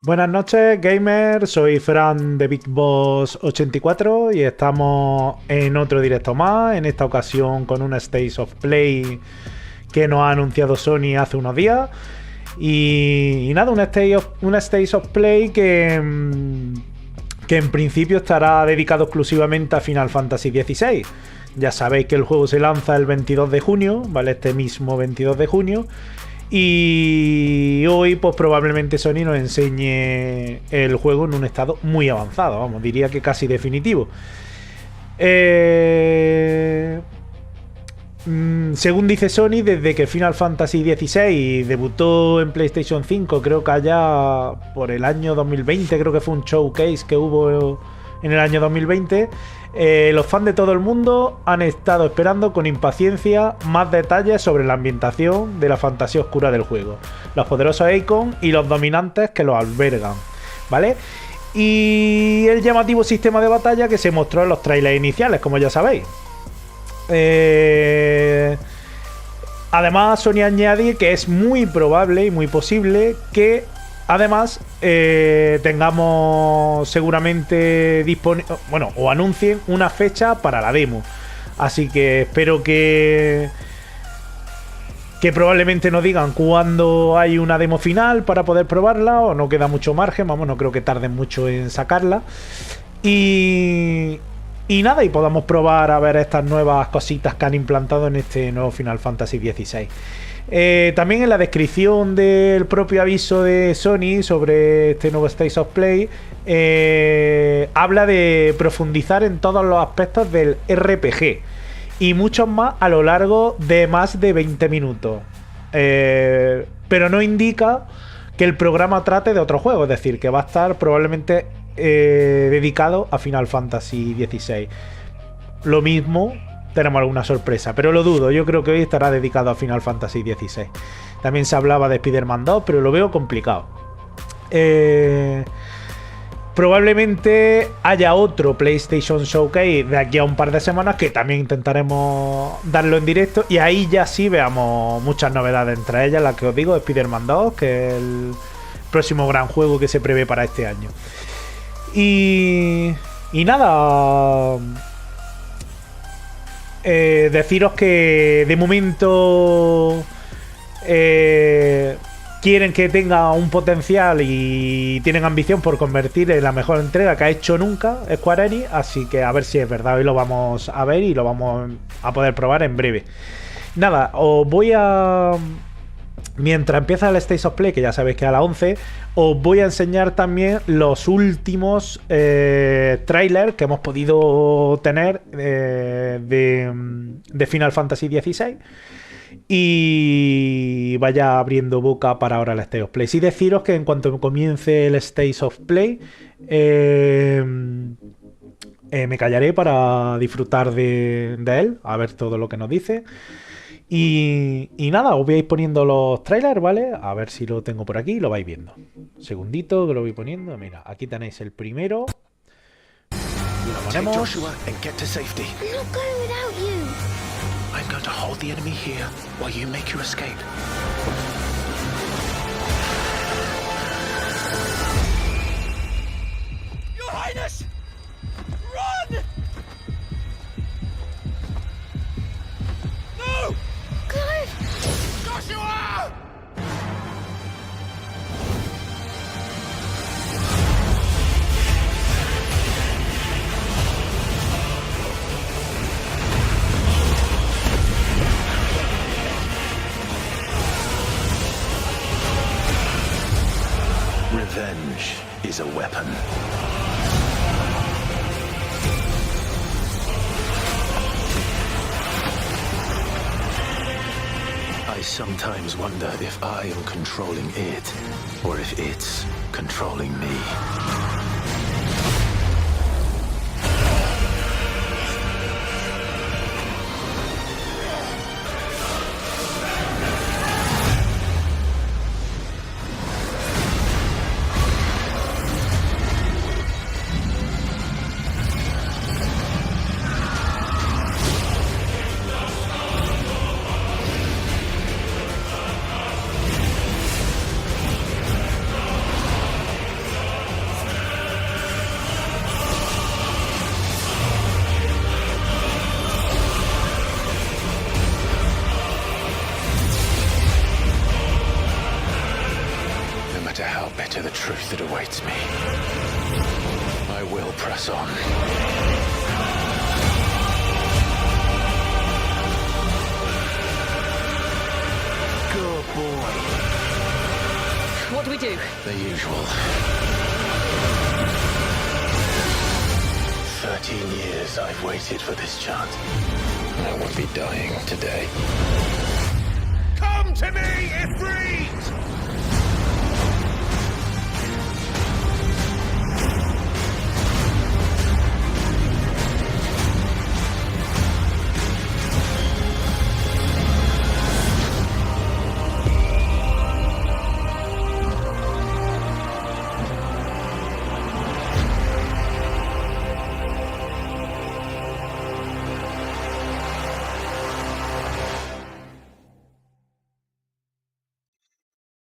Buenas noches, gamers. Soy FranThebigboss84 y estamos en otro directo más. En esta ocasión con una State of Play que nos ha anunciado Sony hace unos días. Y nada, una State of Play que en principio estará dedicado exclusivamente a Final Fantasy XVI. Ya sabéis que el juego se lanza el 22 de junio, ¿vale? Este mismo 22 de junio. Y hoy pues probablemente Sony nos enseñe el juego en un estado muy avanzado, vamos, diría que casi definitivo. Según dice Sony, desde que Final Fantasy XVI debutó en PlayStation 5, creo que allá por el año 2020, creo que fue un showcase que hubo en el año 2020, los fans de todo el mundo han estado esperando con impaciencia más detalles sobre la ambientación de la fantasía oscura del juego, los poderosos icons y los dominantes que los albergan, ¿vale? Y el llamativo sistema de batalla que se mostró en los trailers iniciales, como ya sabéis. Además, Sony añade que es muy probable y muy posible que además tengamos seguramente disponible, o anuncien una fecha para la demo. Así que espero que probablemente nos digan cuándo hay una demo final para poder probarla, o no queda mucho margen, vamos, no creo que tarden mucho en sacarla. Y nada, y podamos probar a ver estas nuevas cositas que han implantado en este nuevo Final Fantasy XVI. También en la descripción del propio aviso de Sony sobre este nuevo State of Play habla de profundizar en todos los aspectos del RPG y muchos más a lo largo de más de 20 minutos, pero no indica que el programa trate de otro juego, es decir, que va a estar probablemente dedicado a Final Fantasy XVI. Lo mismo, tenemos alguna sorpresa, pero lo dudo. Yo creo que hoy estará dedicado a Final Fantasy XVI. También se hablaba de Spider-Man 2, pero lo veo complicado. Probablemente haya otro PlayStation Showcase de aquí a un par de semanas, que también intentaremos darlo en directo, y ahí ya sí veamos muchas novedades, entre ellas la que os digo, Spider-Man 2, que es el próximo gran juego que se prevé para este año. Y nada, deciros que de momento quieren que tenga un potencial y tienen ambición por convertir en la mejor entrega que ha hecho nunca Square Enix, así que a ver si es verdad. Hoy lo vamos a ver y lo vamos a poder probar en breve. Nada, os voy a... Mientras empieza el State of Play, que ya sabéis que a las 11, os voy a enseñar también los últimos trailers que hemos podido tener de Final Fantasy XVI. Y vaya abriendo boca para ahora el State of Play. Sí, deciros que en cuanto comience el State of Play, me callaré para disfrutar de él, a ver todo lo que nos dice. Y nada, os voy a ir poniendo los trailers, ¿vale? A ver si lo tengo por aquí, lo vais viendo. Un segundito que lo voy poniendo. Mira, aquí tenéis el primero. Y lo ponemos. I'm going to hold the enemy here while you make your escape. Your Highness! Run! No! Clive! Joshua! Revenge is a weapon. I sometimes wonder if I am controlling it, or if it's controlling me. how bitter the truth that awaits me. I will press on. Good boy. What do we do? The usual. 13 years I've waited for this chance. I won't be dying today. Come to me, Ifrit!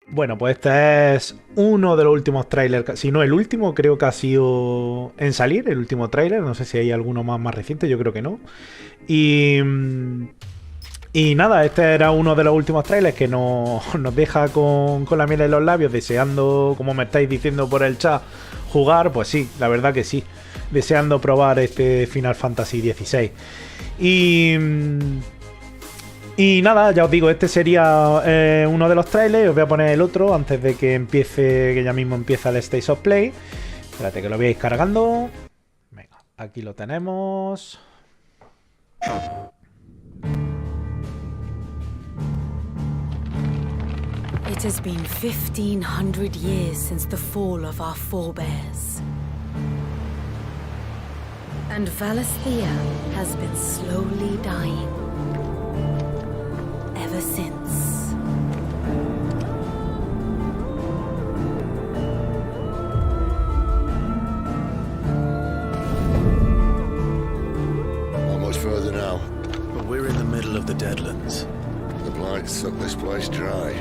Bueno, pues este es uno de los últimos trailers, si no el último, creo que ha sido en salir, el último trailer, no sé si hay alguno más reciente, yo creo que no. Y nada, este era uno de los últimos trailers que nos deja con la miel en los labios, deseando, como me estáis diciendo por el chat, jugar. Pues sí, la verdad que sí, deseando probar este Final Fantasy XVI. Y nada, ya os digo, este sería uno de los trailers. Os voy a poner el otro antes de que empiece, que ya mismo empieza el STATEOFPLAY. Espérate que lo veáis cargando. Venga, aquí lo tenemos. It has been 1500 years since the fall of our forebears. And Valisthea has been slowly dying. Ever since. How much further now? But we're in the middle of the Deadlands. The blight sucked this place dry.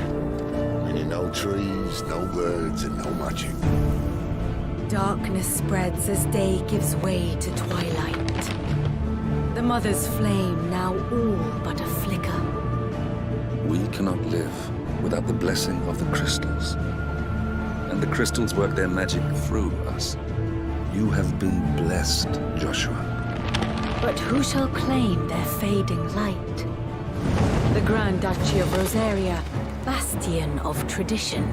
Meaning no trees, no birds, and no magic. Darkness spreads as day gives way to twilight. The mother's flame now all but a flicker. We cannot live without the blessing of the crystals. And the crystals work their magic through us. You have been blessed, Joshua. But who shall claim their fading light? The Grand Duchy of Rosaria, bastion of tradition.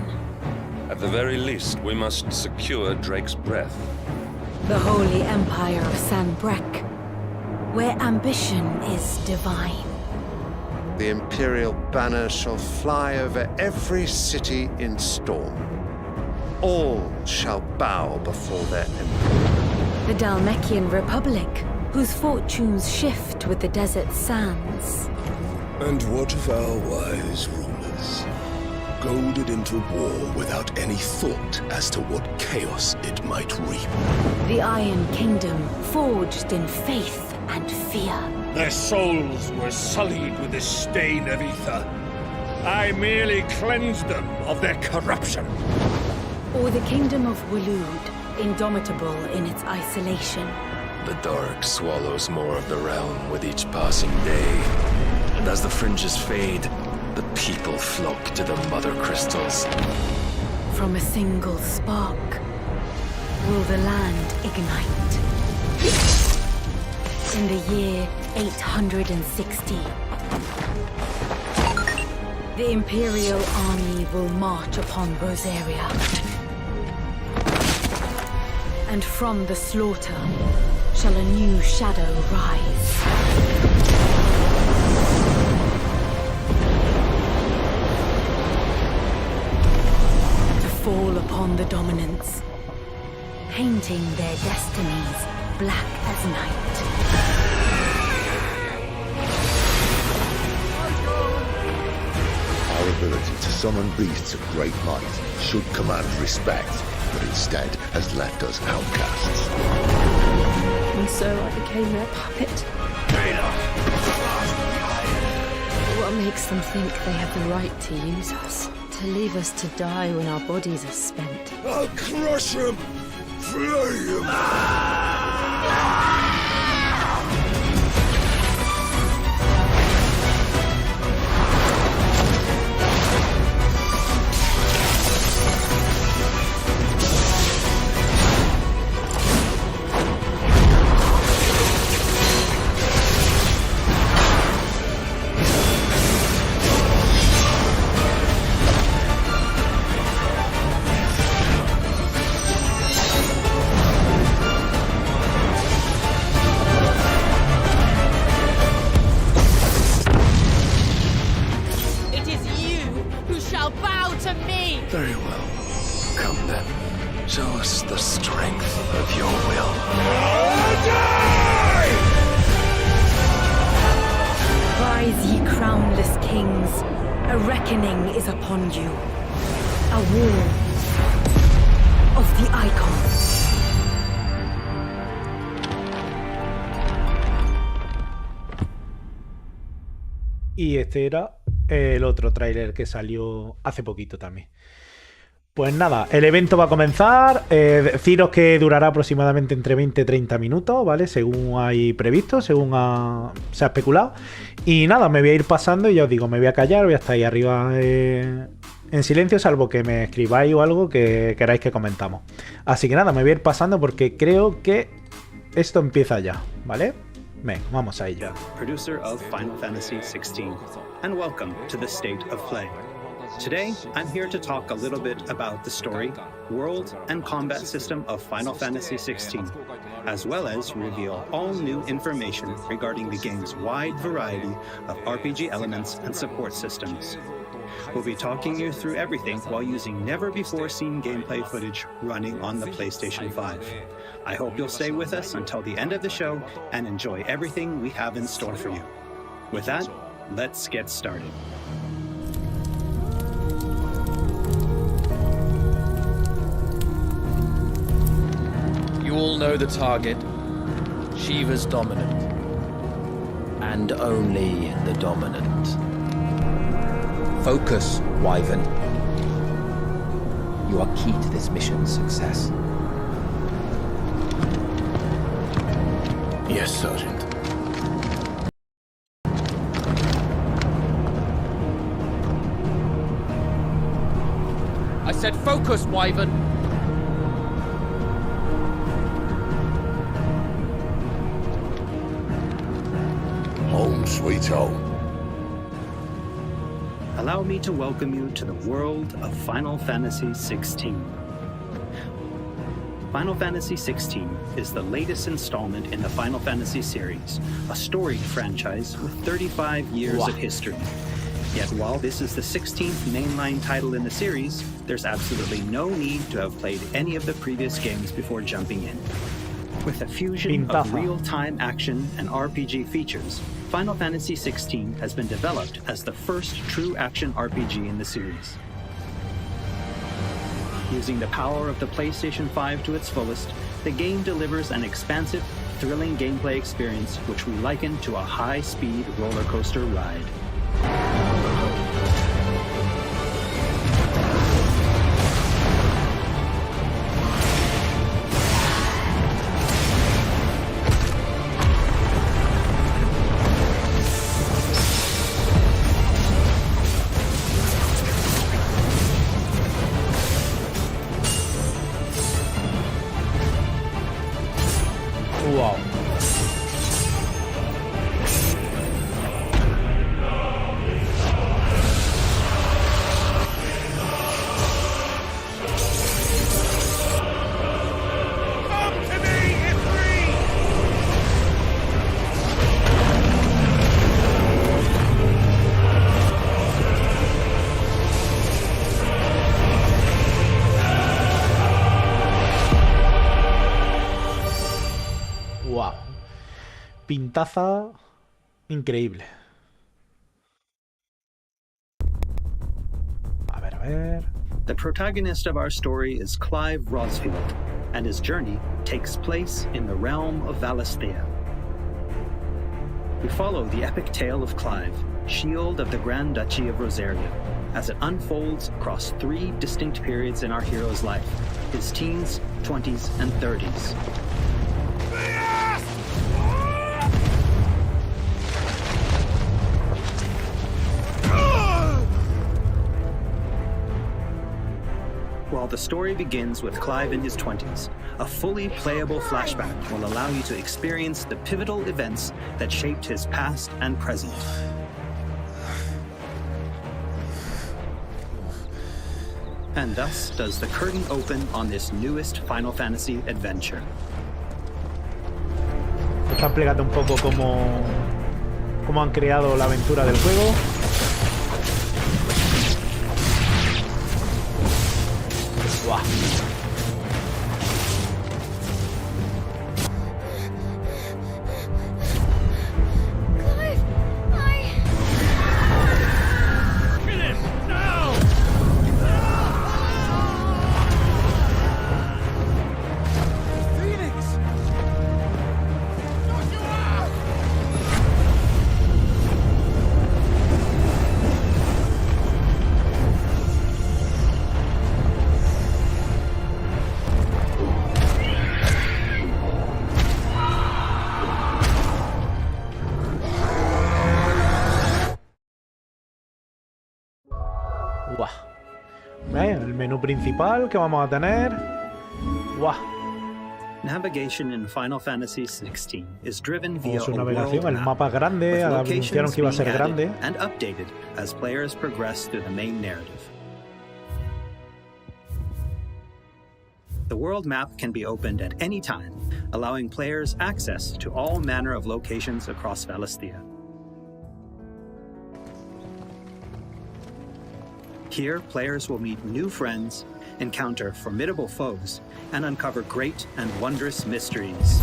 At the very least, we must secure Drake's breath. The Holy Empire of Sanbreque, where ambition is divine. The imperial banner shall fly over every city in storm. All shall bow before their emperor. The Dalmekian Republic, whose fortunes shift with the desert sands. And what of our wise rulers? Goaded into war without any thought as to what chaos it might reap. The Iron Kingdom, forged in faith and fear. Their souls were sullied with the stain of ether. I merely cleansed them of their corruption. Or the Kingdom of Waloed, indomitable in its isolation. The dark swallows more of the realm with each passing day. And as the fringes fade, the people flock to the mother crystals. From a single spark, will the land ignite? In the year 860, the Imperial army will march upon Rosaria. And from the slaughter shall a new shadow rise. To fall upon the dominants, painting their destinies black as night. Our ability to summon beasts of great might should command respect, but instead has left us outcasts. And so I became their puppet. What makes them think they have the right to use us? To leave us to die when our bodies are spent? I'll crush him! Flay him! Show us the strength of your will. Rise, ye crownless kings. A reckoning is upon you. A war of the icons. Y este era el otro tráiler que salió hace poquito también. Pues nada, el evento va a comenzar. Deciros que durará aproximadamente entre 20 y 30 minutos, ¿vale? Según hay previsto, según se ha especulado. Y nada, me voy a ir pasando y ya os digo, me voy a callar, voy a estar ahí arriba en silencio, salvo que me escribáis o algo que queráis que comentamos. Así que nada, me voy a ir pasando porque creo que esto empieza ya, ¿vale? Venga, vamos a ello. Producer of Final Fantasy XVI, and welcome to the State of Play. Today, I'm here to talk a little bit about the story, world, and combat system of Final Fantasy XVI, as well as reveal all new information regarding the game's wide variety of RPG elements and support systems. We'll be talking you through everything while using never-before-seen gameplay footage running on the PlayStation 5. I hope you'll stay with us until the end of the show and enjoy everything we have in store for you. With that, let's get started. You all know the target. Shiva's dominant. And only the dominant. Focus, Wyvern. You are key to this mission's success. Yes, Sergeant. I said focus, Wyvern. Home sweet home. Allow me to welcome you to the world of Final Fantasy XVI. Final Fantasy XVI is the latest installment in the Final Fantasy series, a storied franchise with 35 years of history. Yet while this is the 16th mainline title in the series, there's absolutely no need to have played any of the previous games before jumping in. With a fusion of real-time action and RPG features, Final Fantasy XVI has been developed as the first true action RPG in the series. Using the power of the PlayStation 5 to its fullest, the game delivers an expansive, thrilling gameplay experience which we liken to a high-speed roller coaster ride. Wow. Wow. Pintaza increíble. A ver. The protagonist of our story is Clive Rosfield, and his journey takes place in the realm of Valisthea. We follow the epic tale of Clive, Shield of the Grand Duchy of Rosaria, as it unfolds across 3 distinct periods in our hero's life, his teens, 20s, and 30s. While the story begins with Clive in his 20s, a fully playable flashback will allow you to experience the pivotal events that shaped his past and present. And thus does the curtain open on this newest Final Fantasy adventure. Está explicando un poco cómo han creado la aventura del juego. Wow. principal que vamos a tener. ¡Guau! Navigation in Final Fantasy XVI is driven via Su a navegación, world el map, mapa es grande, with anunciaron locations que iba a ser being added grande. and updated as players progress through the main narrative. The world map can be opened at any time, allowing players access to all manner of locations across Valisthea. Here, players will meet new friends, encounter formidable foes, and uncover great and wondrous mysteries.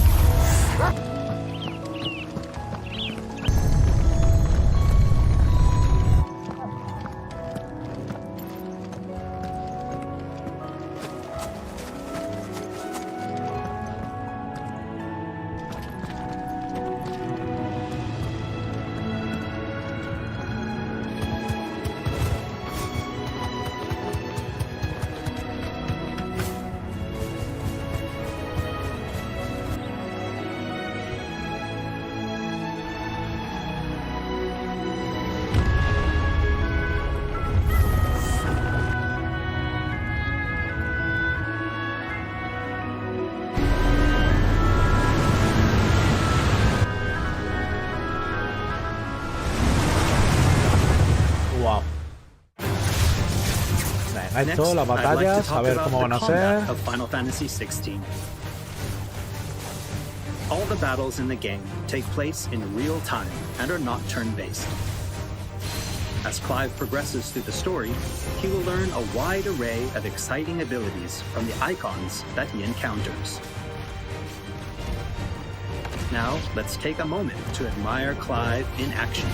Esto, las batallas, a ver cómo van a ser. Of Final Fantasy XVI. All the battles in the game take place in real time and are not turn-based. As Clive progresses through the story, he will learn a wide array of exciting abilities from the icons that he encounters. Now, let's take a moment to admire Clive in action.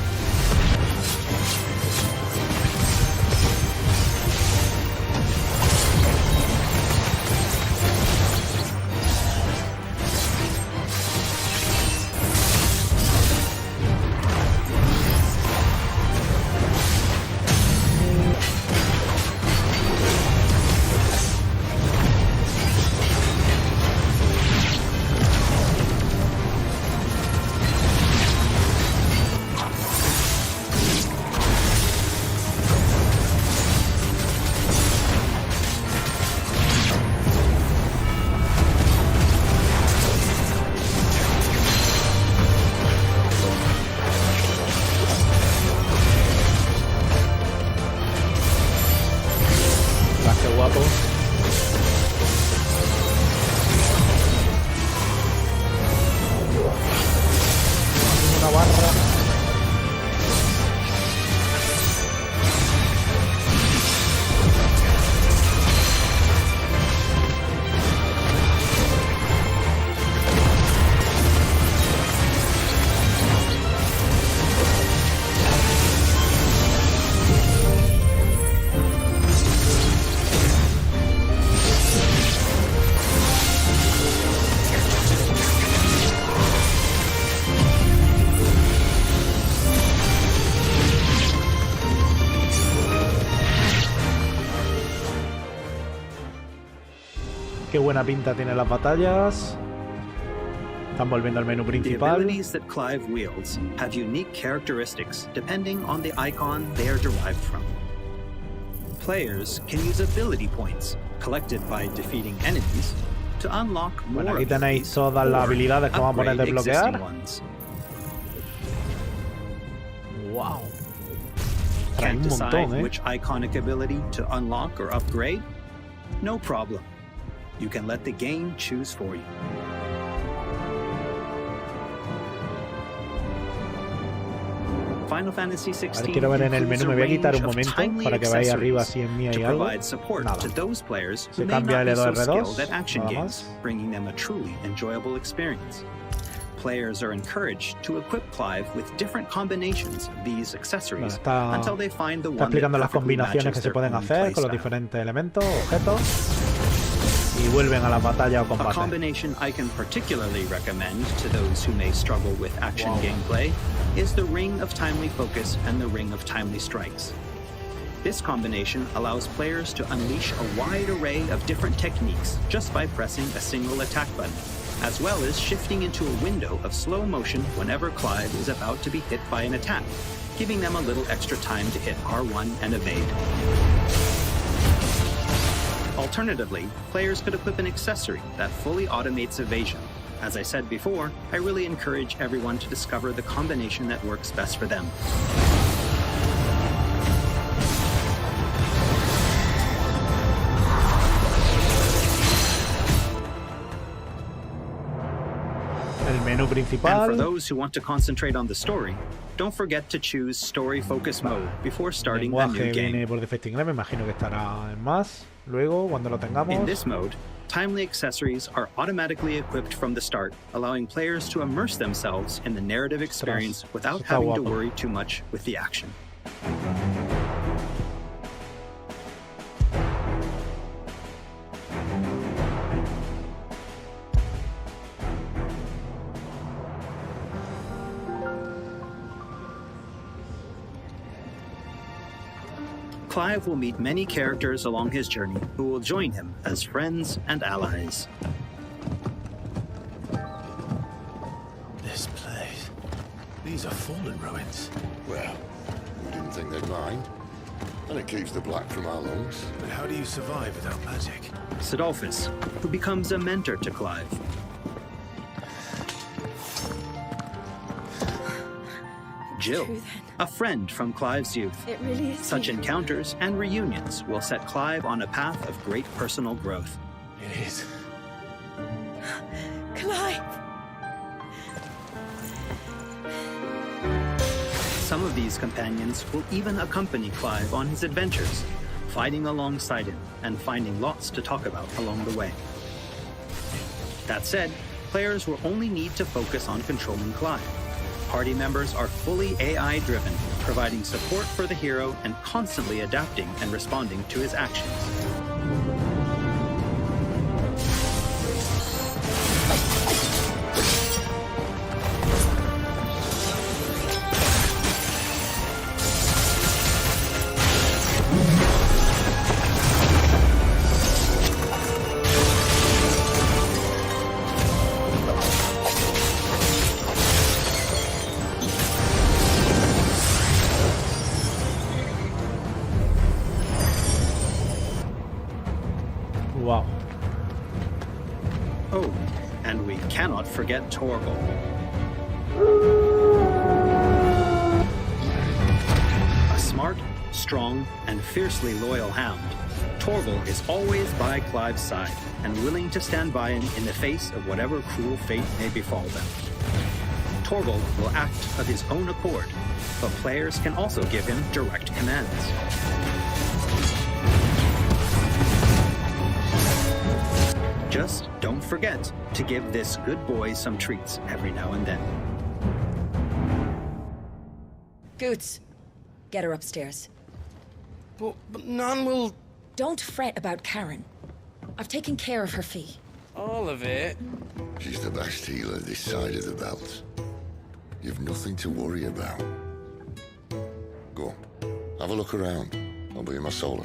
Qué buena pinta tienen las batallas. Están volviendo al menú The principal. abilities that Clive wields have unique characteristics depending on the icon they are derived from. Players can use ability points collected by defeating enemies to unlock more Bueno, aquí tenéis abilities todas las or habilidades que vamos a poner upgrade desbloquear. existing ones. Wow. Trae Can't un decide montón, which iconic ability to unlock or upgrade? No problem. You can let the game choose for you. Final Fantasy XVI A ver, quiero ver en el menú, me voy a quitar un includes a momento range of para que veáis arriba accessories si en mí hay to algo. provide support Nada. to those players Se who may cambia not be so L2, R2, skilled at action nada games, más. bringing them a truly enjoyable experience. Players are encouraged to equip Clive with different combinations of these accessories until they find the Está one that explicando las perfectly combinaciones matches que se their pueden own hacer con los playstyle. diferentes elementos, objetos. Y vuelven a la batalla o A combate. combination I can particularly recommend to those who may struggle with action gameplay is the Ring of Timely Focus and the Ring of Timely Strikes. This combination allows players to unleash a wide array of different techniques just by pressing a single attack button, as well as shifting into a window of slow motion whenever Clive is about to be hit by an attack, giving them a little extra time to hit R1 and evade. Alternatively, players could equip an accessory that fully automates evasion. As I said before, I really encourage everyone to discover the combination that works best for them. El menú principal. And for those who want to concentrate on the story, don't forget to choose Story Focus Mode before starting a new game. Viene por defecto inglés, me imagino que estará en más luego cuando lo tengamos. In this mode, timely accessories are automatically equipped from the start, allowing players to immerse themselves in the narrative experience without having to worry too much with the action. Clive will meet many characters along his journey who will join him as friends and allies. This place. These are fallen ruins. Well, we didn't think they'd mind. And it keeps the black from our lungs. But how do you survive without magic? Sidolphus, who becomes a mentor to Clive. Jill, a friend from Clive's youth. It really is. Such encounters and reunions will set Clive on a path of great personal growth. It is. Clive! Some of these companions will even accompany Clive on his adventures, fighting alongside him and finding lots to talk about along the way. That said, players will only need to focus on controlling Clive. Party members are fully AI-driven, providing support for the hero and constantly adapting and responding to his actions. Wow. Oh, and we cannot forget Torgal. A smart, strong, and fiercely loyal hound, Torgal is always by Clive's side and willing to stand by him in the face of whatever cruel fate may befall them. Torgal will act of his own accord, but players can also give him direct commands. Just don't forget to give this good boy some treats every now and then. Goots, get her upstairs. But Nan will... Don't fret about Karen. I've taken care of her fee. All of it? She's the best healer this side of the belt. You've nothing to worry about. Go on, have a look around. I'll be in my solo.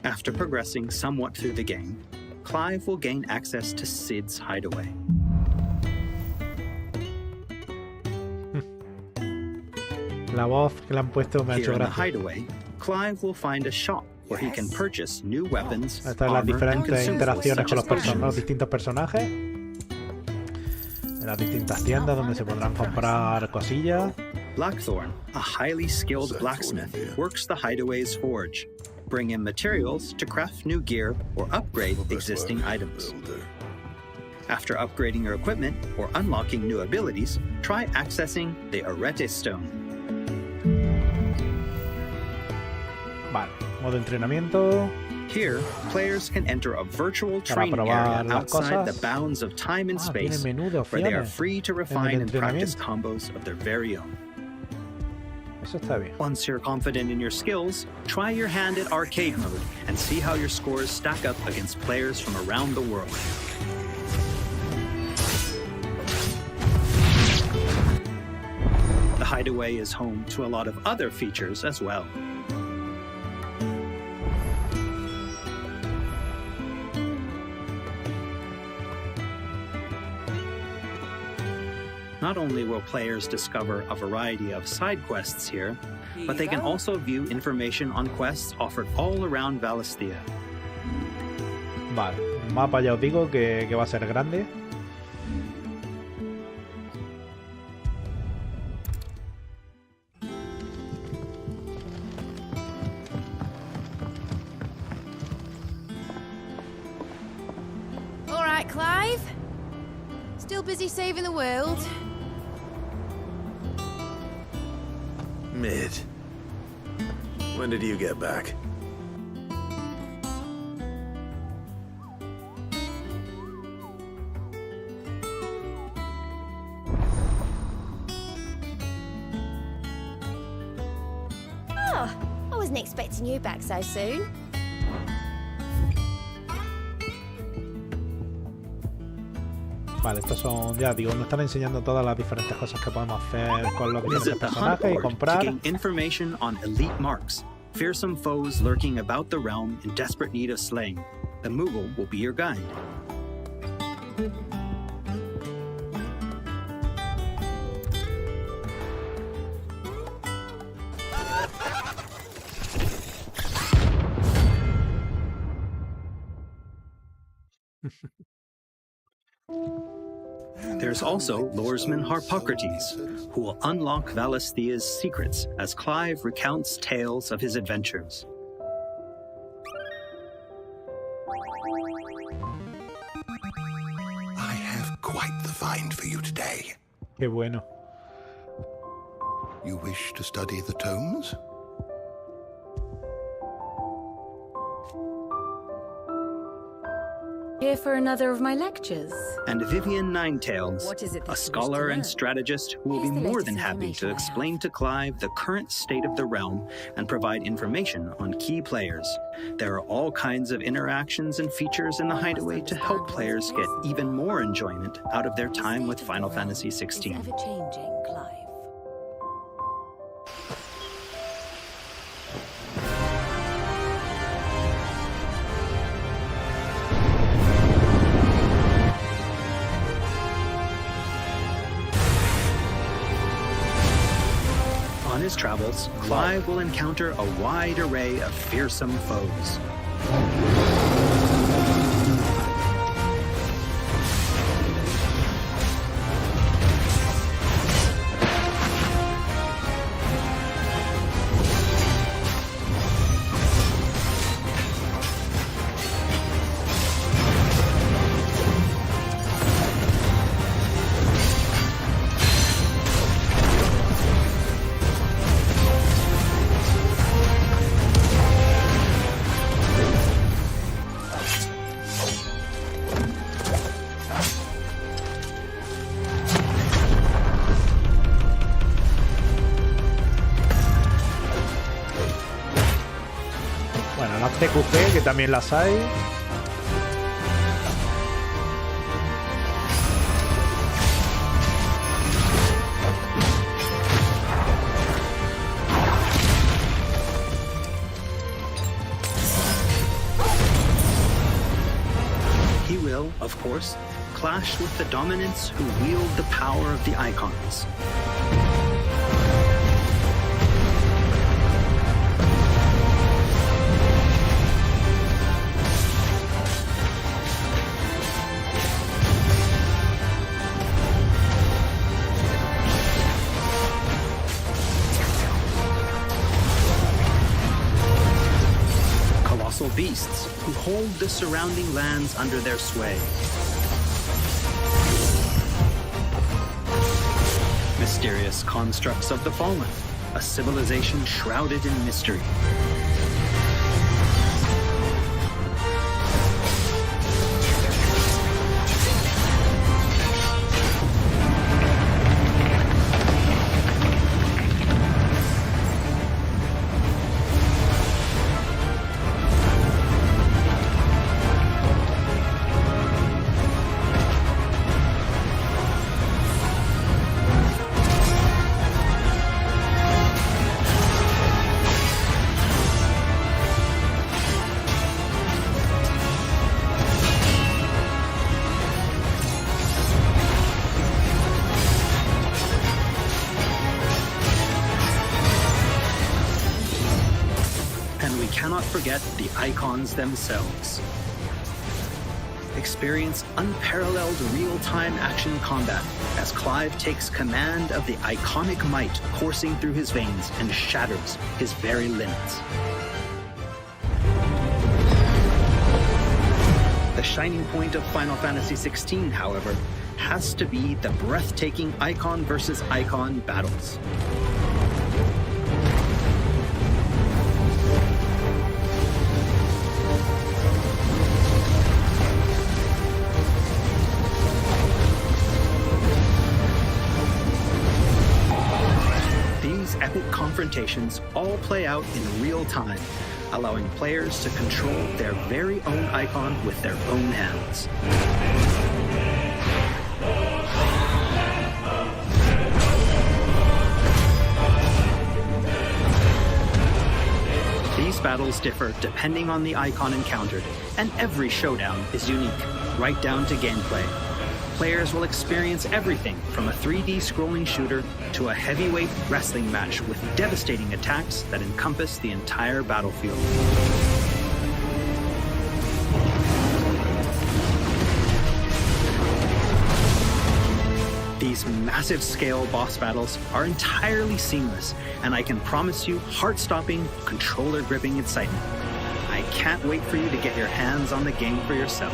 After progressing somewhat through the game, Clive will gain access to Sid's hideaway. La voz que le han puesto me ha Here hecho in the gracia. hideaway, Clive will find a shop where he can purchase new weapons, Estas son las armor, and diferentes consumables interacciones such con as los potions. distintos personajes. En las distintas tiendas donde se podrán comprar cosillas. Blackthorn, a highly skilled blacksmith, works the hideaway's forge. Bring in materials to craft new gear or upgrade existing items. After upgrading your equipment or unlocking new abilities, try accessing the Arete Stone. Vale, modo entrenamiento. Here, players can enter a virtual Para training probar area las outside the cosas. bounds of time and Tiene space, menú de where they are opciones free to en el refine and practice entrenamiento. combos of their very own. Eso está bien. Once you're confident in your skills, try your hand at arcade mode and see how your scores stack up against players from around the world. The hideaway is home to a lot of other features as well. Not only will players discover a variety of side quests here, but they can also view information on quests offered all around Valisthea. Vale, el mapa ya os digo que va a ser grande. All right, Clive. Still busy saving the world? Mid. When did you get back? Oh, I wasn't expecting you back so soon. Vale, estos son, ya digo, nos están enseñando todas las diferentes cosas que podemos hacer con los diferentes Visit the hunt personajes y board to comprar. gain information on elite marks, fearsome foes lurking about the realm in desperate need of slaying. The Moogle will be your guide. There's also Loresman Harpocrates, who will unlock Valisthea's secrets as Clive recounts tales of his adventures. I have quite the find for you today. Qué bueno. You wish to study the tomes? Here for another of my lectures. And Vivian Ninetails, What is it that you a wish scholar to and learn? strategist who will be Here's the more latest than happy to information I have. explain to Clive the current state of the realm and provide information on key players. There are all kinds of interactions and features in the Hideaway to help players get even more enjoyment out of their time with Final Fantasy Is XVI. ever changing, Clive. On his travels, Clive will encounter a wide array of fearsome foes. Bueno, las TQP, que también las hay. He will, of course, clash with the dominants who wield the power of the icons. Colossal beasts who hold the surrounding lands under their sway. Mysterious constructs of the fallen, a civilization shrouded in mystery. forget the icons themselves. Experience unparalleled real-time action combat as Clive takes command of the iconic might coursing through his veins and shatters his very limits. The shining point of Final Fantasy XVI, however, has to be the breathtaking icon versus icon battles. These epic confrontations all play out in real time, allowing players to control their very own icon with their own hands. These battles differ depending on the icon encountered, and every showdown is unique, right down to gameplay. Players will experience everything from a 3D scrolling shooter to a heavyweight wrestling match with devastating attacks that encompass the entire battlefield. These massive scale boss battles are entirely seamless, and I can promise you heart-stopping, controller-gripping excitement. I can't wait for you to get your hands on the game for yourself.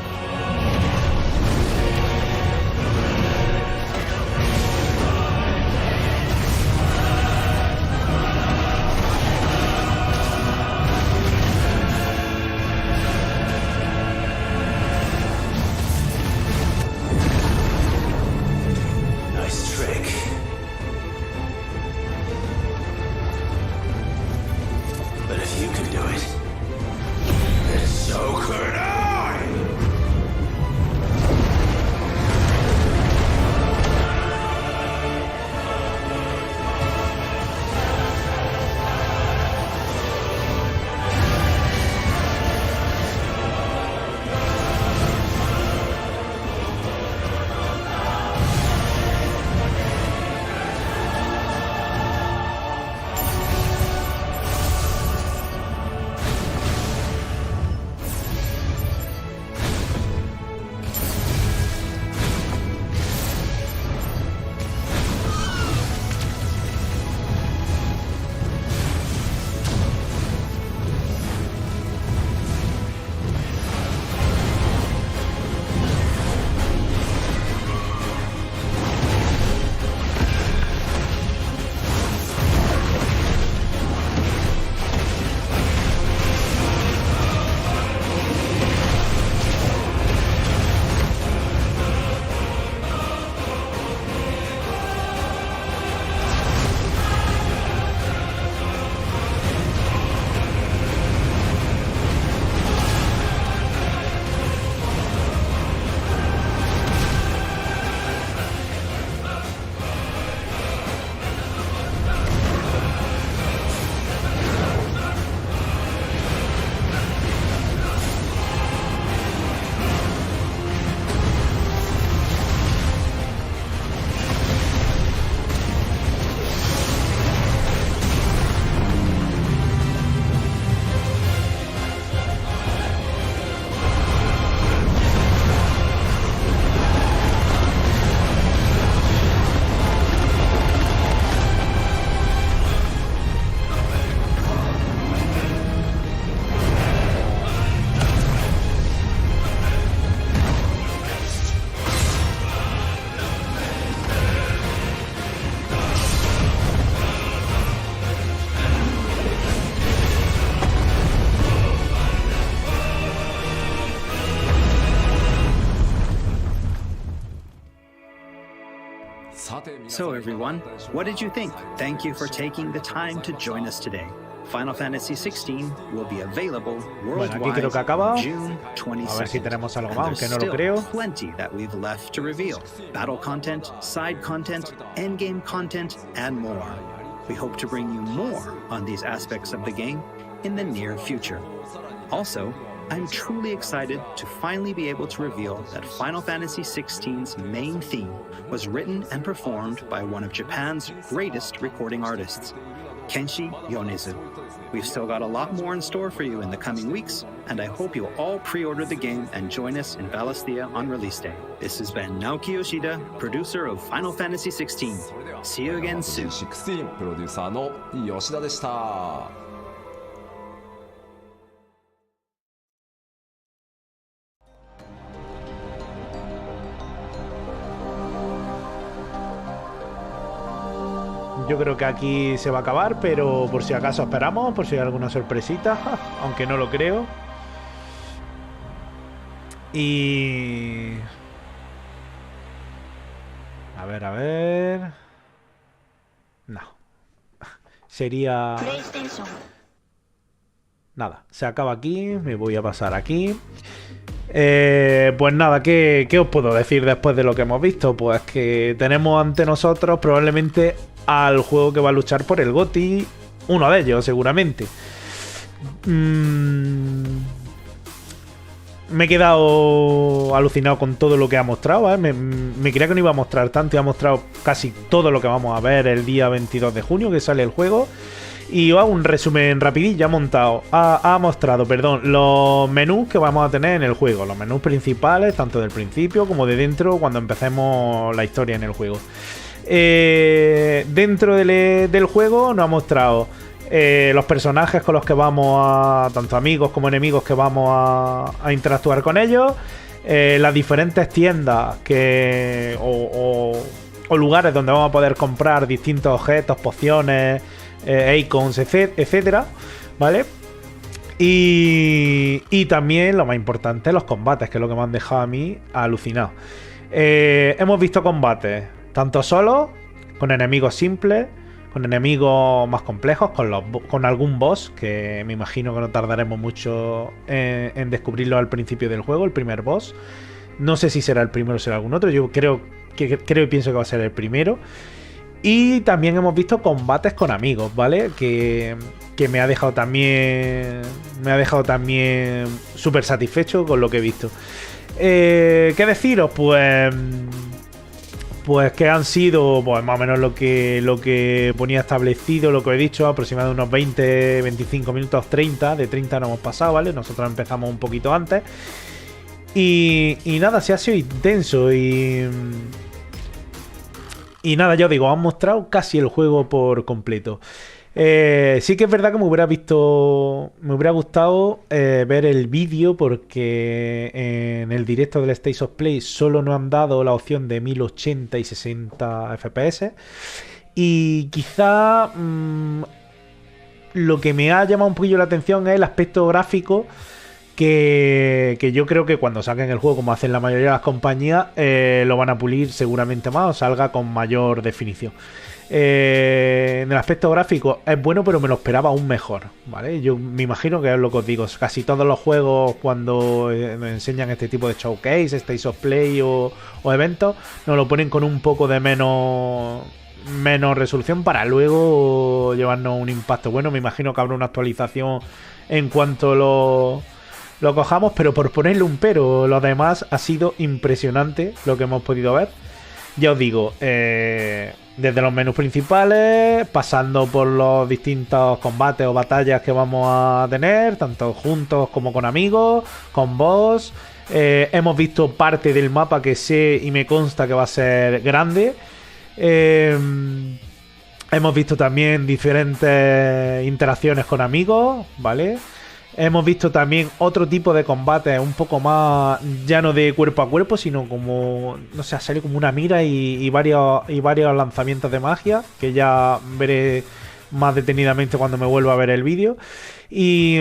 So everyone, what did you think? Thank you for taking the time to join us today. Final Fantasy XVI will be available worldwide June 22nd. A ver si tenemos algo más, aunque no lo creo. Plenty that we've left to reveal. Battle content, side content, endgame content, and more. We hope to bring you more on these aspects of the game in the near future. Also, I'm truly excited to finally be able to reveal that Final Fantasy XVI's main theme was written and performed by one of Japan's greatest recording artists. Kenshi Yonezu. We've still got a lot more in store for you in the coming weeks, and I hope you'll all pre-order the game and join us in Valisthea on release day. This has been Naoki Yoshida, producer of Final Fantasy XVI. See you again soon. 16プロデューサーの吉田でした。Yo creo que aquí se va a acabar, pero por si acaso esperamos, por si hay alguna sorpresita, aunque no lo creo. Y... a ver... no. Sería... nada, se acaba aquí, me voy a pasar aquí. Pues nada, ¿qué os puedo decir después de lo que hemos visto? Pues que tenemos ante nosotros probablemente al juego que va a luchar por el GOTY, uno de ellos seguramente. Me he quedado alucinado con todo lo que ha mostrado, ¿eh? Me creía que no iba a mostrar tanto y ha mostrado casi todo lo que vamos a ver el día 22 de junio que sale el juego. Y hago un resumen rapidillo. Ha mostrado los menús que vamos a tener en el juego. Los menús principales, tanto del principio como de dentro, cuando empecemos la historia en el juego. Dentro del juego nos ha mostrado los personajes con los que vamos a... tanto amigos como enemigos que vamos a interactuar con ellos. Las diferentes tiendas o lugares donde vamos a poder comprar distintos objetos, pociones, icons, etcétera, ¿vale? Y también, lo más importante, los combates, que es lo que me han dejado a mí alucinado. Hemos visto combates tanto solos, con enemigos simples, con enemigos más complejos, con algún boss, que me imagino que no tardaremos mucho en descubrirlo al principio del juego, el primer boss. No sé si será el primero o será algún otro, yo creo y pienso que va a ser el primero. Y también hemos visto combates con amigos, ¿vale? Que me ha dejado también súper satisfecho con lo que he visto. ¿Qué deciros? Pues que han sido más o menos lo que ponía establecido, lo que he dicho, aproximadamente unos 20, 25 minutos, 30. De 30 no hemos pasado, ¿vale? Nosotros empezamos un poquito antes. Y nada, se ha sido intenso y nada, ya os digo, han mostrado casi el juego por completo. Sí que es verdad que me hubiera gustado ver el vídeo, porque en el directo del STATEOFPLAY solo nos han dado la opción de 1080 y 60 FPS. Y quizá lo que me ha llamado un poquillo la atención es el aspecto gráfico, que yo creo que cuando saquen el juego, como hacen la mayoría de las compañías, lo van a pulir seguramente más o salga con mayor definición. En el aspecto gráfico es bueno, pero me lo esperaba aún mejor, ¿vale? Yo me imagino que es lo que os digo, casi todos los juegos cuando nos enseñan este tipo de showcase, STATEOFPLAY o eventos, nos lo ponen con un poco de menos resolución para luego llevarnos un impacto bueno. Me imagino que habrá una actualización en cuanto lo cojamos, pero por ponerle un pero, lo demás ha sido impresionante lo que hemos podido ver. Ya os digo, desde los menús principales, pasando por los distintos combates o batallas que vamos a tener, tanto juntos como con amigos, con boss. Hemos visto parte del mapa que sé y me consta que va a ser grande. Hemos visto también diferentes interacciones con amigos, ¿vale? Hemos visto también otro tipo de combate, un poco más, ya no de cuerpo a cuerpo, sino como, no sé, sale como una mira y varios lanzamientos de magia, que ya veré más detenidamente cuando me vuelva a ver el vídeo. Y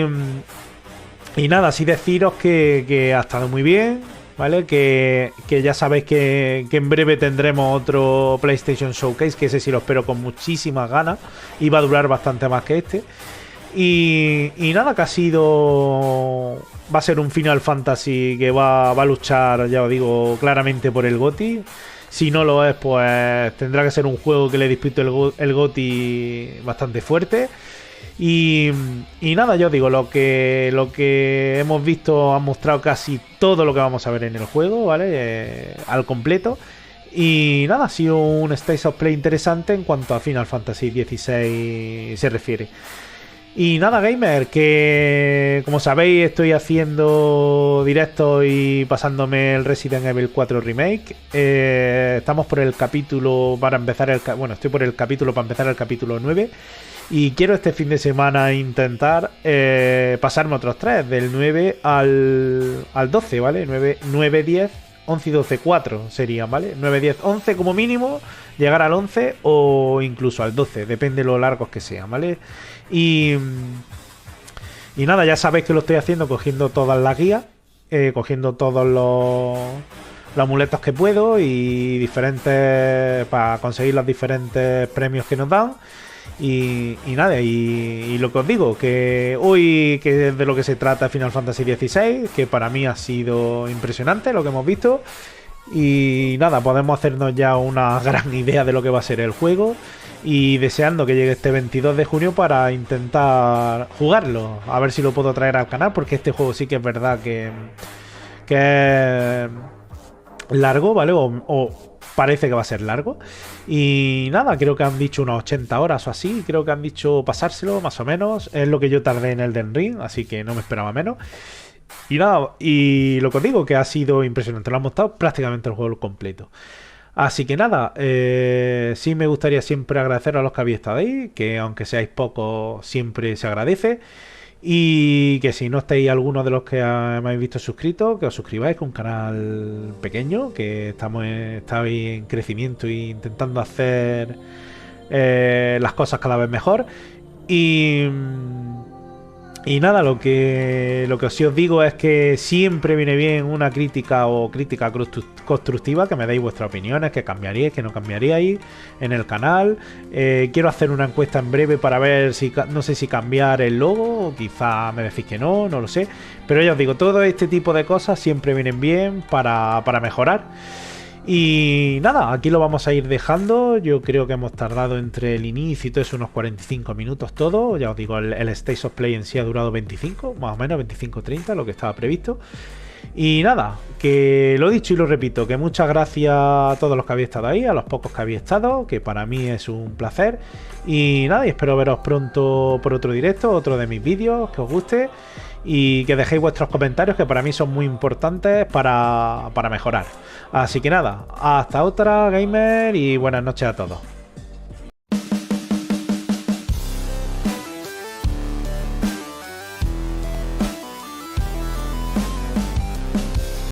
nada, así deciros que ha estado muy bien, ¿vale? Que ya sabéis que en breve tendremos otro PlayStation Showcase, que ese sí lo espero con muchísimas ganas y va a durar bastante más que este. Y nada, que va a ser un Final Fantasy que va a luchar, ya os digo, claramente por el GOTY. Si no lo es, pues tendrá que ser un juego que le dispute el GOTY bastante fuerte. Y nada, ya os digo, lo que hemos visto ha mostrado casi todo lo que vamos a ver en el juego, ¿vale? Al completo. Y nada, ha sido un State of Play interesante en cuanto a Final Fantasy XVI se refiere. Y nada, gamer, que como sabéis estoy haciendo directos y pasándome el Resident Evil 4 Remake. Estamos por el capítulo para empezar estoy por el capítulo para empezar el capítulo 9. Y quiero este fin de semana intentar pasarme otros 3, del 9 al 12, ¿vale? 9, 10, 11 y 12, 4 serían, ¿vale? 9, 10, 11 como mínimo, llegar al 11 o incluso al 12, depende de lo largos que sean, ¿vale? Y nada, ya sabéis que lo estoy haciendo cogiendo todas las guías, cogiendo todos los amuletos que puedo y diferentes para conseguir los diferentes premios que nos dan. Y nada, y lo que os digo, que hoy, que es de lo que se trata Final Fantasy XVI, que para mí ha sido impresionante lo que hemos visto. Y nada, podemos hacernos ya una gran idea de lo que va a ser el juego. Y deseando que llegue este 22 de junio para intentar jugarlo. A ver si lo puedo traer al canal, porque este juego sí que es verdad que es largo, ¿vale? O parece que va a ser largo. Y nada, creo que han dicho unas 80 horas o así. Creo que han dicho pasárselo, más o menos. Es lo que yo tardé en Elden Ring, así que no me esperaba menos. Y nada, y lo que os digo, que ha sido impresionante. Lo han mostrado prácticamente el juego completo. Así que nada, sí me gustaría siempre agradecer a los que habéis estado ahí, que aunque seáis pocos, siempre se agradece. Y que si no estáis alguno de los que me habéis visto suscritos, que os suscribáis, que es un canal pequeño, que estáis en crecimiento e intentando hacer las cosas cada vez mejor. Y nada, lo que sí os digo es que siempre viene bien una crítica o crítica constructiva, que me deis vuestras opiniones, que cambiaríais, que no cambiaríais en el canal. Quiero hacer una encuesta en breve para ver si, no sé si cambiar el logo, o quizá me decís que no lo sé. Pero ya os digo, todo este tipo de cosas siempre vienen bien para mejorar. Y nada, aquí lo vamos a ir dejando. Yo creo que hemos tardado entre el inicio y todo eso unos 45 minutos todo. Ya os digo, el State of Play en sí ha durado 25, más o menos 25-30, lo que estaba previsto. Y nada, que lo he dicho y lo repito, que muchas gracias a todos los que habéis estado ahí, a los pocos que habéis estado, que para mí es un placer. Y nada, y espero veros pronto por otro directo, otro de mis vídeos, que os guste. Y que dejéis vuestros comentarios, que para mí son muy importantes para mejorar. Así que nada, hasta otra, gamer, y buenas noches a todos.